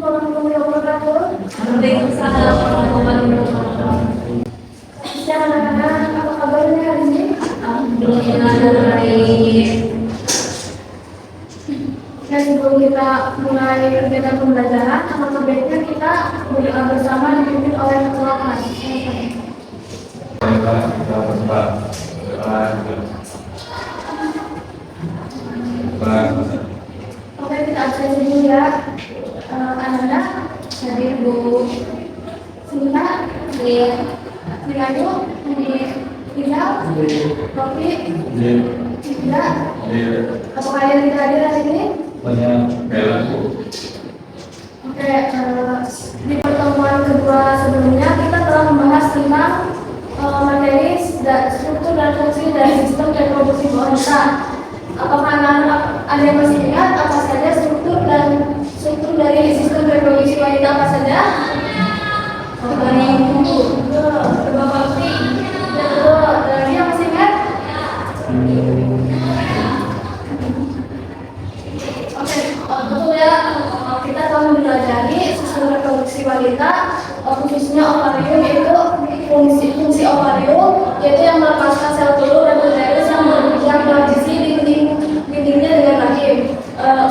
warahmatullahi wabarakatuh. Waalaikumsalam warahmatullahi wabarakatuh. Ya anak-anak, apa kabarnya hari ini? Alhamdulillah baik. Dan sebelum kita mulai kegiatan pembelajaran, alangkah baiknya kita berdoa bersama dipimpin oleh ketua kelas. Oke, kita absen dulu ya. Anak-anak, hadir Bu Sinta, Iya. Ayu, Rizal, Rofi, Indra. Apa kalian tidak hadir hari ini? Oke, di pertemuan kedua sebelumnya kita telah membahas tentang materi struktur dan fungsi dari sistem reproduksi wanita. Apakah anak-anak ada yang masih ingat apa saja struktur dari sistem reproduksi wanita apa saja? Dari yang masih ingat? Oke, betul ya. Kita akan mempelajari sistem reproduksi wanita, khususnya ovarium, yaitu fungsi ovarium, yaitu yang melepaskan sel telur dan uterus yang berisi dindingnya dengan rahim.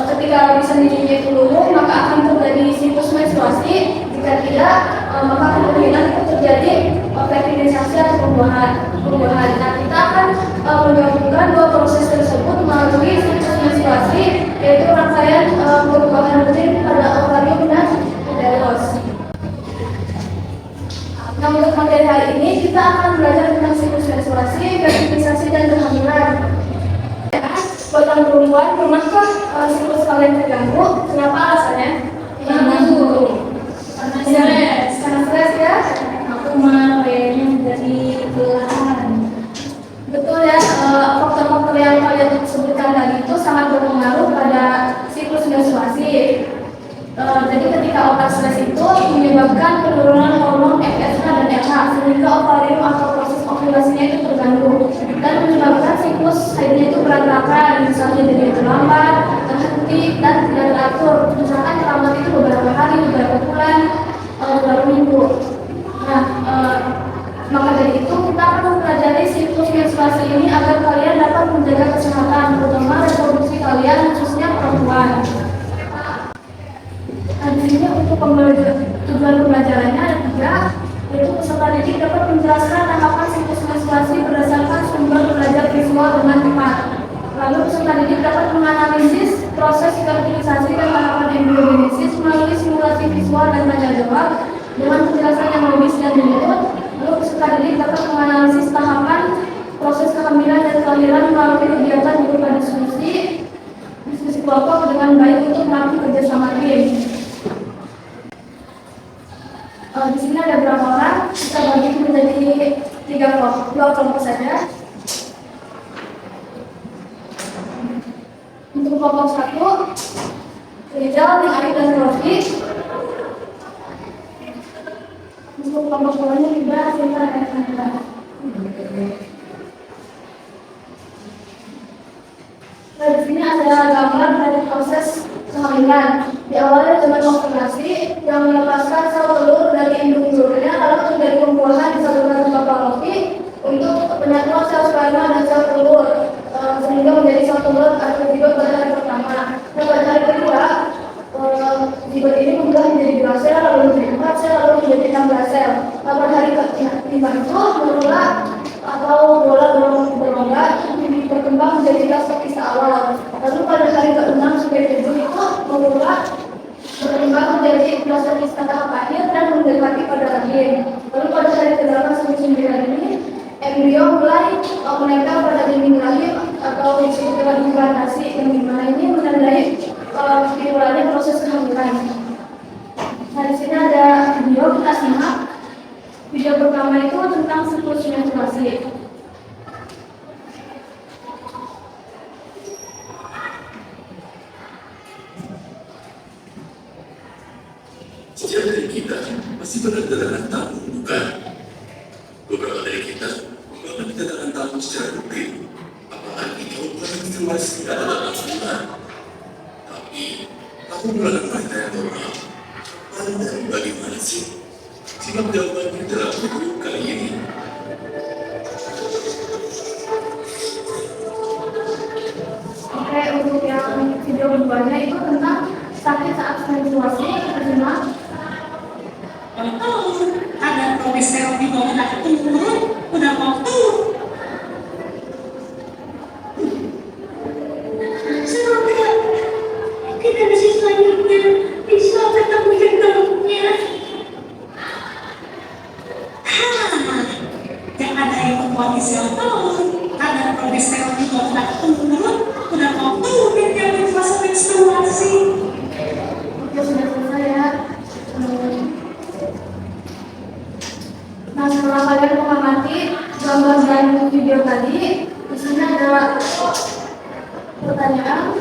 Ketika lapisan dindingnya itu lumpuh, maka akan terjadi siklus menstruasi. Jika tidak, maka kemungkinan itu terjadi fertilisasi atau pembuahan. Nah, kita akan menggabungkan dua proses tersebut melalui siklus menstruasi, yaitu rangkaian perubahan rutin pada ovarium dan uterus. Nah, untuk materi hari ini kita akan belajar tentang siklus menstruasi, fertilisasi, dan kehamilan. Buat yang perempuan, pernahkah siklus kalian terganggu? Kenapa alasannya? Karena stres ya? Aku malah kayaknya jadi kelelahan. Betul ya, faktor-faktor yang kalian sebutkan tadi itu sangat berpengaruh pada siklus menstruasi. Jadi ketika otak stres itu menyebabkan penurunan hormon FSH dan RH sehingga ovarium atau proses ovulasinya itu terganggu dan menyebabkan siklus haidnya itu berantakan, misalnya jadi terlambat, terhenti, dan tidak teratur. Misalkan terlambat itu beberapa hari, beberapa bulan, beberapa minggu. Nah, maka dari itu kita akan mempelajari siklus menstruasi ini agar kalian dapat menjaga kesehatan, terutama reproduksi kalian, khususnya perempuan. Nah, di sini untuk tujuan pembelajarannya ada 3, yaitu peserta didik dapat menjelaskan tahapan siklus menstruasi berdasarkan sumber belajar visual dengan tepat. Lalu peserta didik dapat menganalisis proses fertilisasi dan tahapan embriogenesis melalui simulasi visual dan tanya jawab dengan penjelasan yang logis dan menurut. Lalu peserta didik dapat menganalisis tahapan proses kehamilan dan kelahiran melalui kegiatan berupa diskusi kelompok dengan baik untuk melatih kerjasama tim. Di sini ada berapa orang? Kita bagi menjadi 2 kelompok saja. Untuk kelompok 1, Rizal, Ari, dan Rofi. Untuk kelompok 2-nya juga Sinta dan Sandra. Nah, di sini ada gambar dari proses kehamilan. Diawali dengan ovulasi yang melepaskan sel telur dari induk telurnya, lalu terjadi pembuahan di saluran Papalopi untuk penyatuan sel sperma dan sel telur sehingga menjadi sel telur atau zigot pada hari pertama. Nah, pada hari kedua zigot ini berubah menjadi 2 sel, lalu menjadi 4 sel, lalu menjadi 16 sel. Pada hari kelima itu berulang atau bola berlongga berkembang menjadi seperti awal. Lalu pada hari ke-6 sampai ke-7 itu berulang berkembang menjadi seperti tahap akhir dan mendekati pada rahim. Lalu pada hari ke-8 sampai 9 ini embrio mulai menempel pada dinding rahim atau disebut dengan implantasi, yang dimana ini menandai dimulainya proses kehamilan. Nah, di sini ada video, kita simak. Video pertama itu tentang siklus menstruasi. Setiap dari kita masih berada tamu, bukan? Beberapa dari kita mengalami kedatangan tamu secara rutin, apalagi kalau bukan menstruasi adalah bulan. Tapi aku melakukan mereka yang normal. Anda bagaimana sih? Simak jawabannya dalam video kali ini. Oke, untuk yang video keduanya itu tentang sakit saat menstruasi, terjemah. Ada kolesterol di bawah darah turun, udah waktu. Semoga kita bisa selanjutnya bisa ketemu jodohnya. Yang ada yang kolesterol, ada kolesterol di bawah darah turun, udah waktu dia berfase menstruasi. Oke, sudah selesai ya. Nah, setelah kalian mengamati gambar dan video tadi, di sini ada pertanyaan.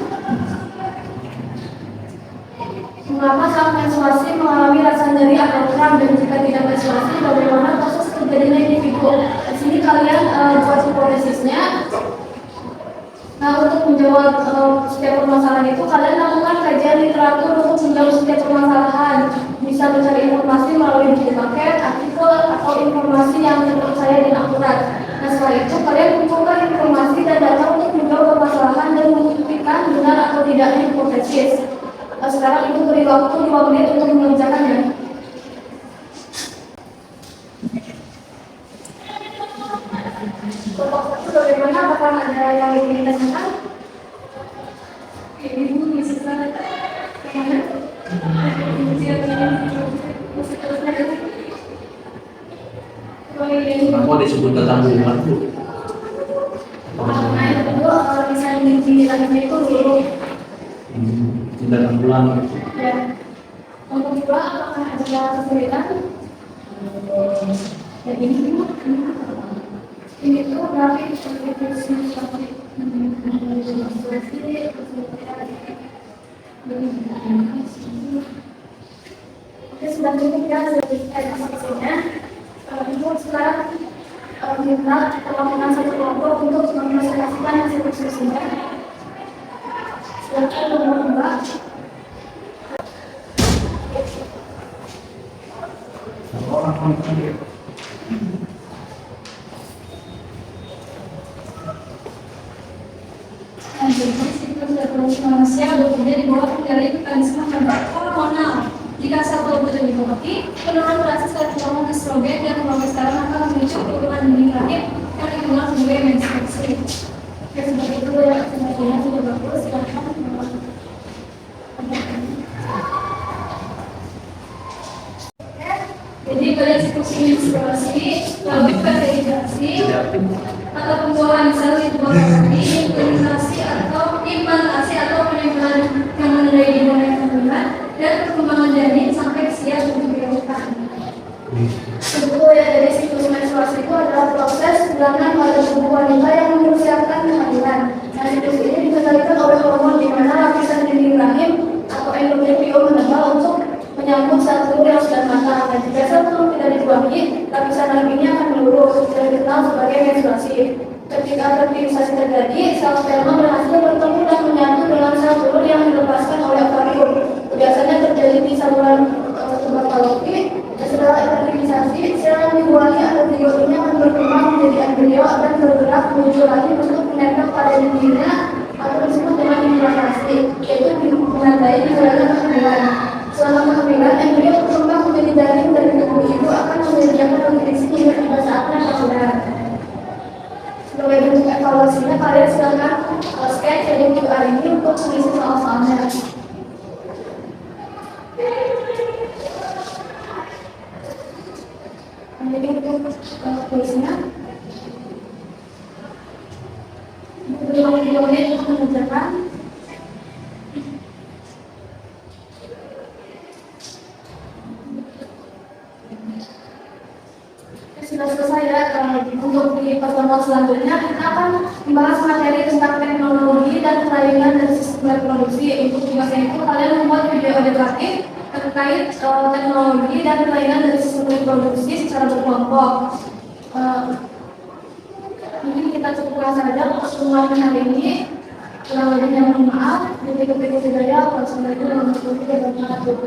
Mengapa saat menstruasi mengalami rasa nyeri atau kram, dan jika tidak menstruasi, bagaimana proses terjadinya individu? Di sini kalian buat hipotesisnya. Nah, untuk menjawab setiap permasalahan itu, kalian lakukan kajian literatur untuk menjawab setiap permasalahan. Bisa mencari informasi melalui buku paket, artikel, atau informasi yang menurut saya dan akurat. Nah, setelah itu kalian kumpulkan informasi dan data untuk menjawab permasalahan dan membuktikan benar atau tidaknya hipotesis. Sekarang itu beri waktu 2 menit untuk mengerjakannya. Kelompok satu bagaimana? Apakah ada yang ingin ditanyakan? Ibu bisa Kamu disebut ketanggungan Bu. Nah, yang kedua bisa ditanyakan itu dulu. Tidak tanggungan. Ya. Untuk kedua, apakah ada kesulitan? Ya, ini tuh berarti oke, sudah cukup ya diskusinya. Ibu sekarang minta perwakilan satu kelompok untuk mempresentasikan hasil diskusinya. Silakan nomor 2. Siklus reproduksi manusia bekerja di bawah kendali mekanisme hormonal. Jika sel tubuh diobati, penurunan drastis kadar hormon estrogen dan progesteron akan memicu penurunan dinding rahim yang dikenal sebagai menstruasi. Oke, seperti itu ya, sebenarnya sudah bagus. Silakan. Jadi pada siklus menstruasi, lebih fertilisasi atau pembuahan sel di tubuh bayi, implantasi atau penempatan yang menandai dimulai kandungan dan perkembangan janin sampai siap untuk dilakukan. Sebetulnya ya, dari siklus menstruasi itu adalah proses bulanan pada tubuh wanita yang mempersiapkan kehamilan. Nah, siklus ini dikendalikan oleh hormon di mana lapisan dinding rahim atau endometrium menebal untuk menyambut sel telur yang sudah matang. Dan jika sel telur tidak dibuangi, lapisan rahim ini akan melurus dan dikenal sebagai menstruasi. Ketika fertilisasi terjadi, sel sperma berhasil bertemu dan menyatu dengan sel telur yang dilepaskan oleh ovarium. Biasanya terjadi di saluran tubuh Fallopi. Setelah fertilisasi, sel yang dibuangi atau zigot ini akan berkembang menjadi embrio dan bergerak menuju lagi untuk menempel pada dindingnya atau disebut dengan implantasi, yaitu menandai jalannya kehamilan. Selama kehamilan, embrio berkembang menjadi janin dari tubuh ibu akan menyediakan nutrisi hingga tiba saatnya kehamilan. Sebagai bentuk evaluasinya, kalian silakan scan jadi QR ini untuk mengisi soal-soalnya. Jadi untuk tulisnya, beri 2 menit untuk mengerjakan. Sudah selesai ya. Untuk di pertemuan selanjutnya kita akan membahas materi tentang teknologi dan persaingan dan sistem reproduksi. Untuk tugasnya itu kalian membuat video edukatif terkait teknologi dan persaingan dari sistem reproduksi secara berkelompok. Mungkin kita cukupkan saja pertemuan hari ini. Kurang lebihnya mohon maaf. Jadi ketika tidak ada, wassalamualaikum warahmatullahi wabarakatuh.